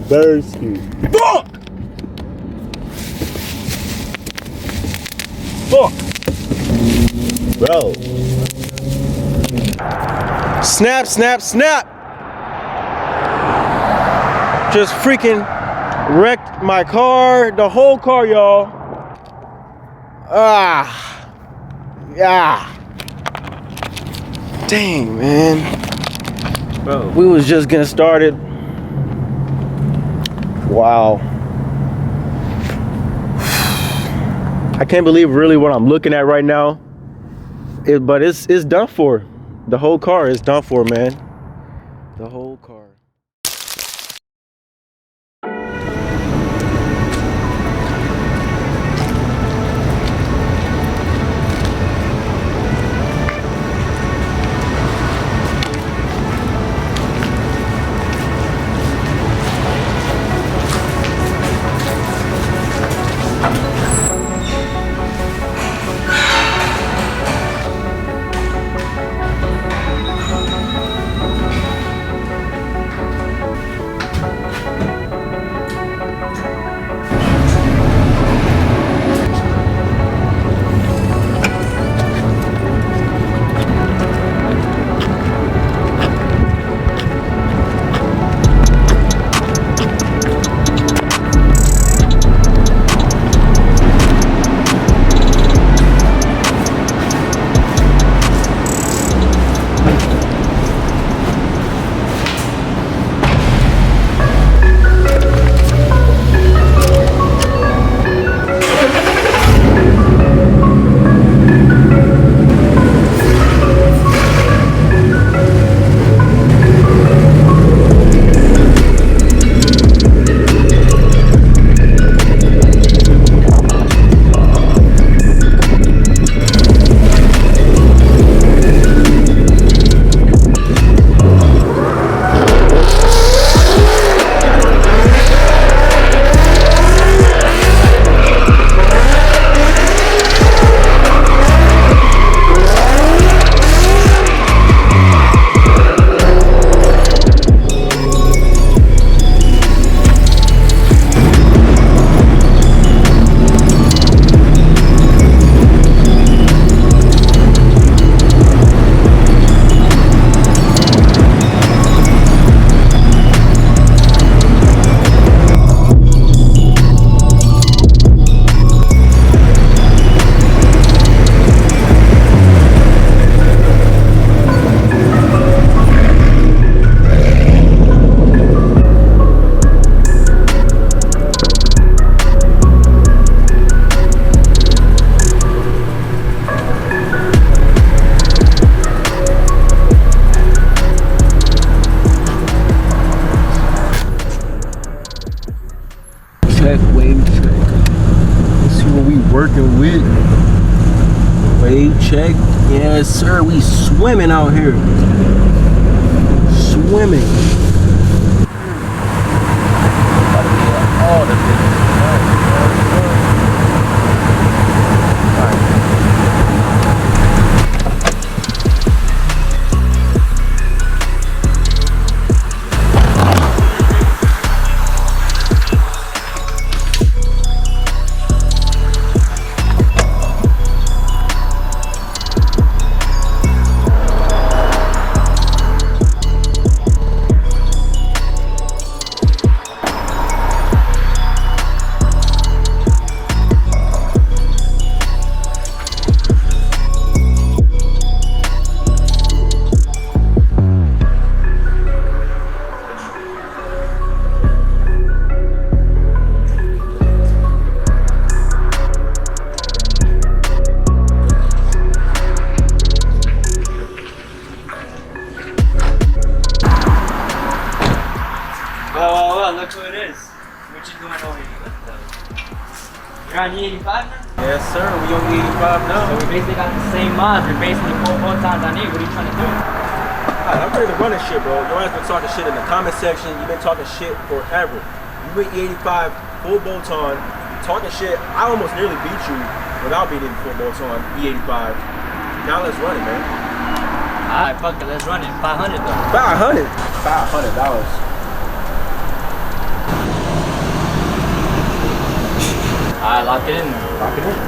Bursky. Fuck! Fuck! Bro. Snap, snap, snap! Just freaking wrecked my car, the whole car, y'all. Yeah. Dang, man. Bro. We was just getting started. Wow. I can't believe really what I'm looking at right now. But it's done for. The whole car is done for, man. The whole car. Wave check. Let's see what we working with. Wave check. Yes, sir. We swimming out here. Swimming. All the things. Well, look who it is. What you doing over here? You're on E85 now? Yes, sir. We on E85 now. So we basically got the same mods. We're basically both times on E. What are you trying to do? Alright, I'm ready to run this shit, bro. Your ass been talking shit in the comment section. You've been talking shit forever. You went E85 full bolt-on, talking shit. I almost nearly beat you without beating full bolt-on E85. Now let's run it, man. Alright, fuck it. Let's run it. 500 though. $500. $500. Alright, lock it in. Lock it in.